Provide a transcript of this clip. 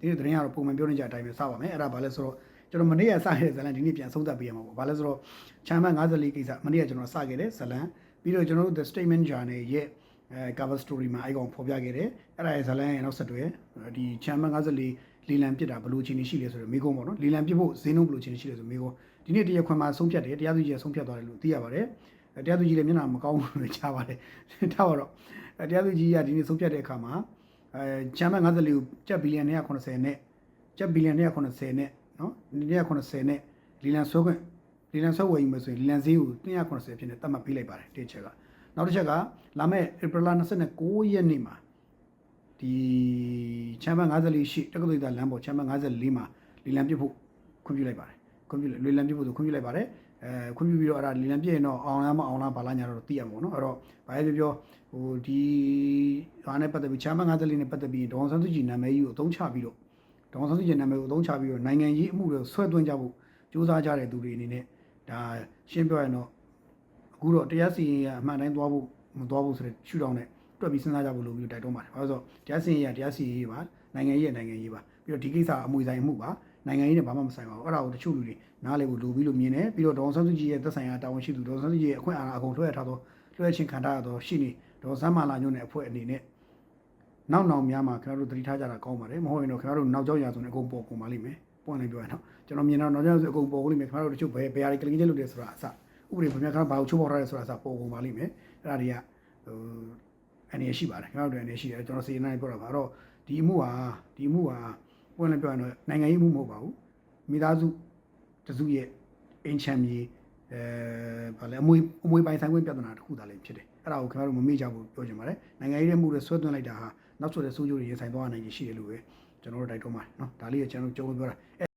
ဒီနေ့သတင်းကတော့ပုံမှန်ပြောနေကြအတိုင်းပဲစပါမယ်အဲ့ဒါဘာလဲဆိုတော့ကျွန်တော်မနေ့ကစခဲ့တဲ့ဇလန်ဒီနေ့ပြန်ဆုံးသက်ပေးရမှာပေါ့ဘာလဲဆိုတော့ချမ်းမ54ကိစ္စမနေ့ကကျွန်တော်စခဲ့တဲ့ဇလန်ပြီးတော့ကျွန်တော်တို့ The Statement Journal ရဲ့cover story မှာအဲ့ကောင်ဖော်ပြခဲ့တယ်အဲ့ဒါရဲ့ဇလန်ရဲ့နောက်ဆက်တွဲဒီချမ်းမ54လီလံပြစ်တာဘလို့ချင်းနေရှိလဲဆိုတော့မိကုန်းပေါ့နော်လီလံပြစ်ဖို့ဈေးနှုန်းဘလို့ချင်းနေရှိလဲဆိုမိကုန်းဒီနေ့တရားခွင်မှာဆုံးဖြတ်တယ်တရားသူကြီးကဆုံးဖြတ်သွားတယ်လို့သိရပါတယ်တရားသူကြီးလည်းမျက်နှာမကောင်းဘူးလို့ကြားပါတယ်ထားပါတော့တရားသူကြီးကဒီနေ့ဆုံးဖြတ်တဲ့အခါမှာချမ်းမ54ကိုကျပ်ဘီလီယံ180နဲ့ကျပ်ဘီလီယံ180နဲ့နော်180နဲ့လီလံဆွဲခွင့်လီလံဆွဲဝယ်ယူမယ်ဆိုရင်လီလံဈေးကို180ဖြစ်နေတတ်မှတ်ပေးလိုက်ပါတယ်တစ်ချက်ကနောက်တစ်ချက်ကလာမယ့်ဧပြီလ29ရက်နေ့မှာဒီချမ်းမ54ရှိတက္ကသိုလ်သားလမ်းပေါ်ချမ်းမ54မှာလီလံပြစ်ဖို့ခွင့်ပြုလိုက်ပါတယ်ခွင့်ပြုလီလံပြစ်ဖို့ဆိုခွင့်ပြုလိုက်ပါတယ်ခွင့်ပြုပြီးတော့အဲ့ဒါလီလံပြည့်ရင်တော့အောင်လားမအောင်လားဘာလားညာတော့သိရမှာပေါ့နော်အဲ့တော့ဘာပဲပြောဟိုဒီဟာနဲ့ပတ်သက်ပြီးချမ်းမ54နဲ့ပတ်သက်ပြီးဒေါအောင်ဆန်းစုကြည်နာမည်ကြီးကိုအသုံးချပြီးတော့ဒေါအောင်ဆန်းစုကြည်နာမည်ကိုအသုံးချပြီးတော့နိုင်ငံရေးအမှုတွေဆွဲသွင်းကြဖို့စူးစမ်းကြတဲ့သူတွေအနေနဲ့ဒါရှင်းပြောရရင်တော့အခုတော့တရားစီရင်ရအမှန်တိုင်းသွားဖို့မသွားဖို့ဆိုတဲ့ရှုထောင့်နဲ့တွက်ပြီးစဉ်းစားကြဖို့လိုပြီးတိုက်တွန်းပါတယ်ဘာလို့ဆိုတော့တရားစီရင်ရတရားစီရင်ရေးပါနိုင်ငံရေးရနိုင်ငံရေးပါပြီးတော့ဒီကိစ္စအမွေဆိုင်မှုပါနိုင်ငံရေးနဲ့ဘာမှမဆိုင်ပါဘူးအဲ့ဒါကိုတချို့လူတွေနားလည်ဖို့လိုပြီးလို့မြင်တယ်ပြီးတော့ဒေါအောင်ဆန်းစုကြည်ရဲ့သက်ဆိုင်ရာတာဝန်ရှိသူဒေါအောင်ဆန်းစုကြည်ရဲ့အခွင့်အာဏာအကုန်လွှဲထားသောလွှဲချင်းခံထားရသောရှိနေဒေါ်စမ်းမာလာညွန့်တဲ့အဖွဲ့အနေနဲ့နောက်များမှာခင်ဗျားတို့သတိထားကြတာကောင်းပါတယ်မဟုတ်ရင်တော့ခင်ဗျားတို့နောက်ကျောက်ရာဆိုရင်အကုန်ပေါ်ကုန်ပါလိမ့်မယ်ပွင့်နေပြောရအောင်ကျွန်တော်မြင်တော့နောက်ကျောက်ဆိုအကုန်ပေါ်ကုန်လိမ့်မယ်ခင်ဗျားတို့တချို့ဘယ်ဟာတွေကလင်းချင်းလုပ်တယ်ဆိုတာအစဥပဒေဗမာခင်ဗျားဘာကိုချိုးပေါက်ထားတယ်ဆိုတာအစပေါ်ကုန်ပါလိမ့်မယ်အဲ့ဒါတွေကအနေရှိပါတယ်ခင်ဗျားတို့အနေရှိတယ်ကျွန်တော်စီနိုင်ပြောတာပါတော့ဒီအမှုဟာပွင့်နေပြောရတော့နိုင်ငံရေးမှုမဟုတ်ပါဘူးမိသားစုတစုရဲ့အင်ချမ်းမြေဗာလဲအမွေပိုင်ဆိုင်ခွင့်ပြဿနာတစ်ခုသာလည်းဖြစ်တယ်အဲ့ဒါကိုခင်ဗျားတို့မမေ့ကြဘူးပြောချင်ပါတယ်နိုင်ငံရေးမှုတွေဆွဲသွင်းလိုက်တာဟာနောက်ဆိုတဲ့စိုးကျိုးတွေရင်ဆိုင်သွားနိုင်ရရှိတယ်လို့ပဲကျွန်တော်တို့တိုက်တွန်းပါတယ်เนาะဒါလေးကကျွန်တော်ကြုံပြောတာ